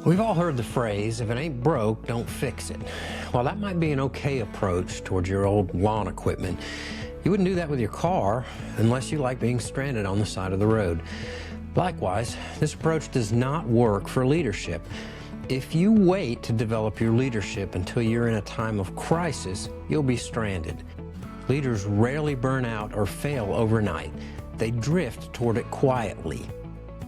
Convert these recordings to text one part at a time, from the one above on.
We've all heard the phrase, if it ain't broke, don't fix it. While that might be an okay approach towards your old lawn equipment, you wouldn't do that with your car unless you like being stranded on the side of the road. Likewise, this approach does not work for leadership. If you wait to develop your leadership until you're in a time of crisis, you'll be stranded. Leaders rarely burn out or fail overnight. They drift toward it quietly.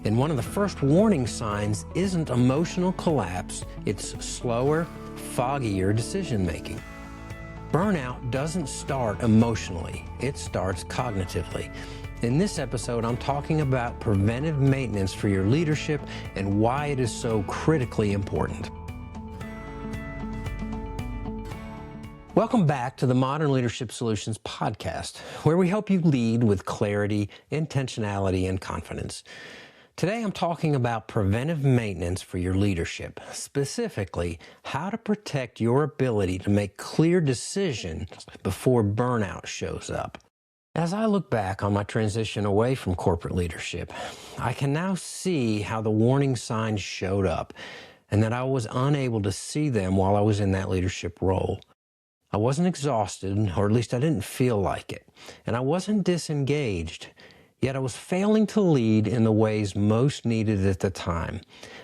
And one of the first warning signs isn't emotional collapse, it's slower, foggier decision-making. Burnout doesn't start emotionally, it starts cognitively. In this episode, I'm talking about preventive maintenance for your leadership and why it is so critically important. Welcome back to the Modern Leadership Solutions podcast, where we help you lead with clarity, intentionality, and confidence. Today I'm talking about preventive maintenance for your leadership, specifically how to protect your ability to make clear decisions before burnout shows up. As I look back on my transition away from corporate leadership, I can now see how the warning signs showed up and that I was unable to see them while I was in that leadership role. I wasn't exhausted, or at least I didn't feel like it, and I wasn't disengaged. Yet I was failing to lead in the ways most needed at the time.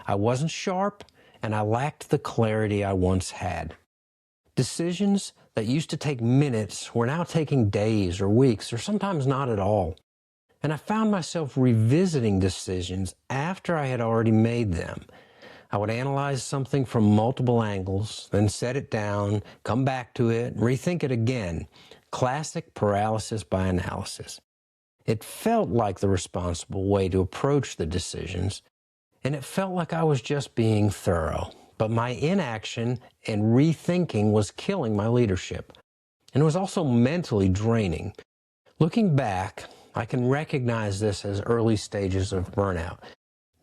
I wasn't sharp, and I lacked the clarity I once had. Decisions that used to take minutes were now taking days or weeks, or sometimes not at all. And I found myself revisiting decisions after I had already made them. I would analyze something from multiple angles, then set it down, come back to it, rethink it again. Classic paralysis by analysis. It felt like the responsible way to approach the decisions, and it felt like I was just being thorough. But my inaction and rethinking was killing my leadership, and it was also mentally draining. Looking back, I can recognize this as early stages of burnout.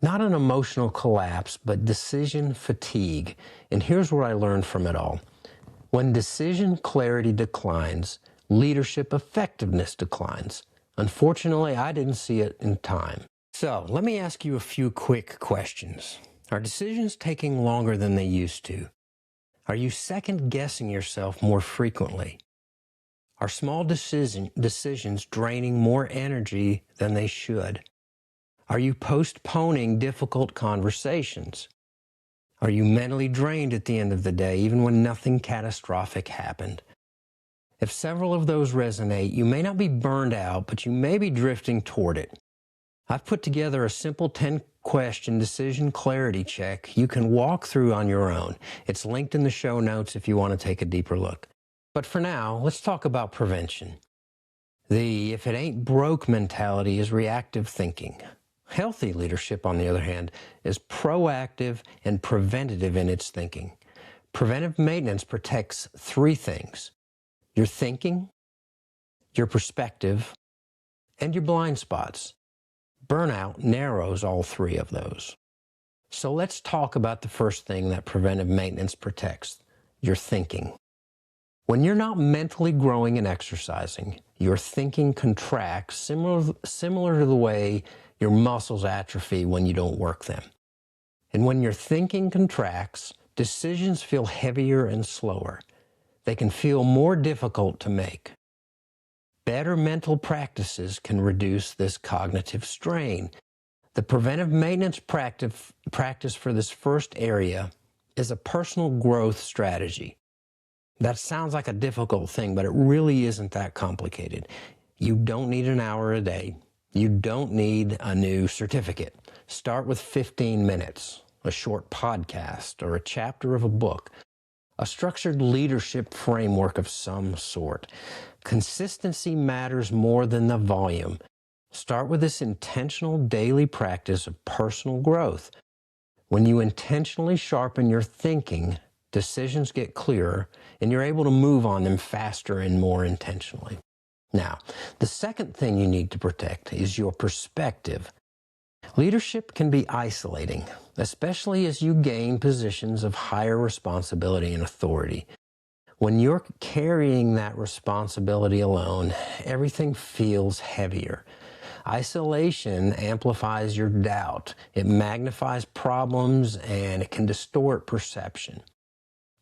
Not an emotional collapse, but decision fatigue. And here's what I learned from it all. When decision clarity declines, leadership effectiveness declines. Unfortunately, I didn't see it in time. So, let me ask you a few quick questions. Are decisions taking longer than they used to? Are you second-guessing yourself more frequently? Are small decisions draining more energy than they should? Are you postponing difficult conversations? Are you mentally drained at the end of the day, even when nothing catastrophic happened? If several of those resonate, you may not be burned out, but you may be drifting toward it. I've put together a simple 10-question decision clarity check you can walk through on your own. It's linked in the show notes if you want to take a deeper look. But for now, let's talk about prevention. The if it ain't broke mentality is reactive thinking. Healthy leadership, on the other hand, is proactive and preventative in its thinking. Preventive maintenance protects three things: your thinking, your perspective, and your blind spots. Burnout narrows all three of those. So let's talk about the first thing that preventive maintenance protects: your thinking. When you're not mentally growing and exercising, your thinking contracts similar to the way your muscles atrophy when you don't work them. And when your thinking contracts, decisions feel heavier and slower. They can feel more difficult to make. Better mental practices can reduce this cognitive strain. The preventive maintenance practice for this first area is a personal growth strategy. That sounds like a difficult thing, but it really isn't that complicated. You don't need an hour a day. You don't need a new certificate. Start with 15 minutes, a short podcast, or a chapter of a book. A structured leadership framework of some sort. Consistency matters more than the volume. Start with this intentional daily practice of personal growth. When you intentionally sharpen your thinking, decisions get clearer, and you're able to move on them faster and more intentionally. Now, the second thing you need to protect is your perspective. Leadership can be isolating, especially as you gain positions of higher responsibility and authority. When you're carrying that responsibility alone, everything feels heavier. Isolation amplifies your doubt. It magnifies problems and it can distort perception.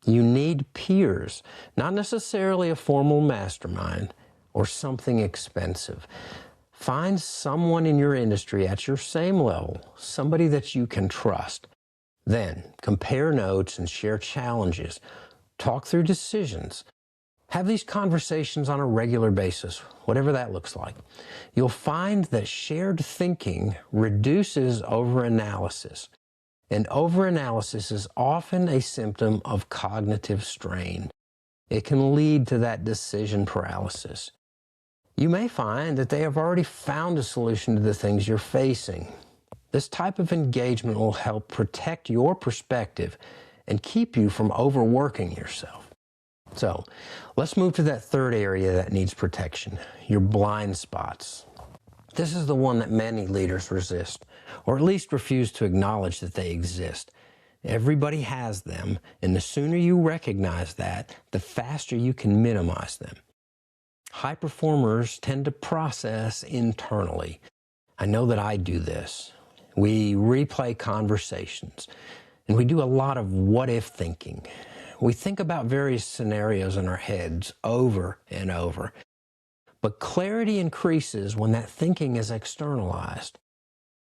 You need peers, not necessarily a formal mastermind or something expensive. Find someone in your industry at your same level, somebody that you can trust. Then compare notes and share challenges. Talk through decisions. Have these conversations on a regular basis, whatever that looks like. You'll find that shared thinking reduces overanalysis. And overanalysis is often a symptom of cognitive strain. It can lead to that decision paralysis. You may find that they have already found a solution to the things you're facing. This type of engagement will help protect your perspective and keep you from overworking yourself. So, let's move to that third area that needs protection, your blind spots. This is the one that many leaders resist, or at least refuse to acknowledge that they exist. Everybody has them, and the sooner you recognize that, the faster you can minimize them. High performers tend to process internally. I know that I do this. We replay conversations, and we do a lot of what-if thinking. We think about various scenarios in our heads over and over. But clarity increases when that thinking is externalized.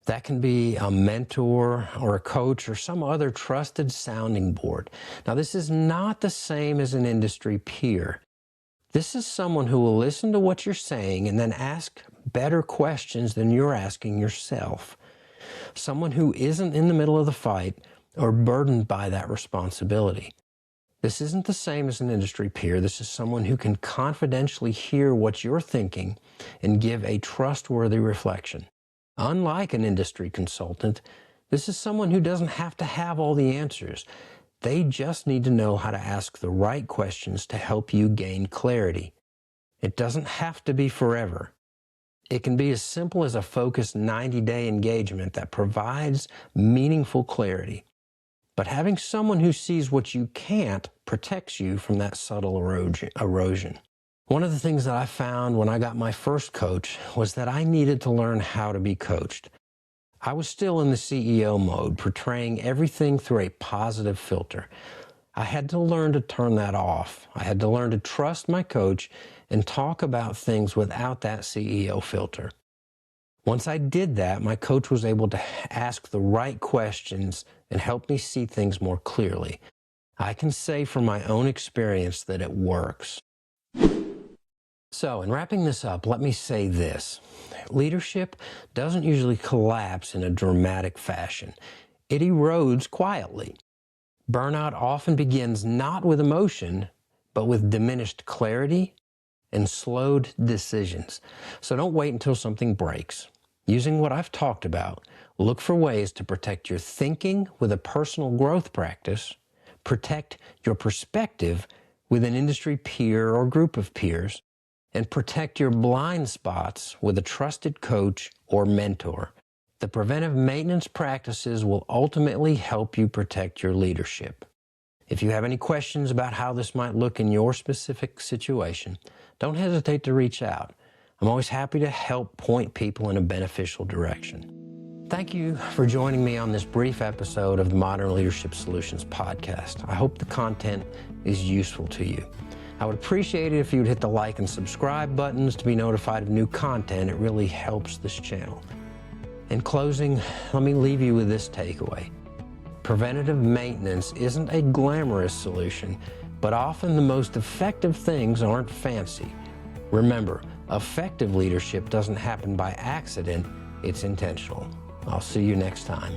That can be a mentor or a coach or some other trusted sounding board. Now, this is not the same as an industry peer. This is someone who will listen to what you're saying and then ask better questions than you're asking yourself. Someone who isn't in the middle of the fight or burdened by that responsibility. This isn't the same as an industry peer. This is someone who can confidentially hear what you're thinking and give a trustworthy reflection. Unlike an industry consultant, this is someone who doesn't have to have all the answers. They just need to know how to ask the right questions to help you gain clarity. It doesn't have to be forever. It can be as simple as a focused 90-day engagement that provides meaningful clarity. But having someone who sees what you can't protects you from that subtle erosion. One of the things that I found when I got my first coach was that I needed to learn how to be coached. I was still in the CEO mode, portraying everything through a positive filter. I had to learn to turn that off. I had to learn to trust my coach and talk about things without that CEO filter. Once I did that, my coach was able to ask the right questions and help me see things more clearly. I can say from my own experience that it works. So, in wrapping this up, let me say this. Leadership doesn't usually collapse in a dramatic fashion. It erodes quietly. Burnout often begins not with emotion, but with diminished clarity and slowed decisions. So don't wait until something breaks. Using what I've talked about, look for ways to protect your thinking with a personal growth practice, protect your perspective with an industry peer or group of peers, and protect your blind spots with a trusted coach or mentor. The preventive maintenance practices will ultimately help you protect your leadership. If you have any questions about how this might look in your specific situation, don't hesitate to reach out. I'm always happy to help point people in a beneficial direction. Thank you for joining me on this brief episode of the Modern Leadership Solutions podcast. I hope the content is useful to you. I would appreciate it if you would hit the like and subscribe buttons to be notified of new content. It really helps this channel. In closing, let me leave you with this takeaway. Preventative maintenance isn't a glamorous solution, but often the most effective things aren't fancy. Remember, effective leadership doesn't happen by accident, it's intentional. I'll see you next time.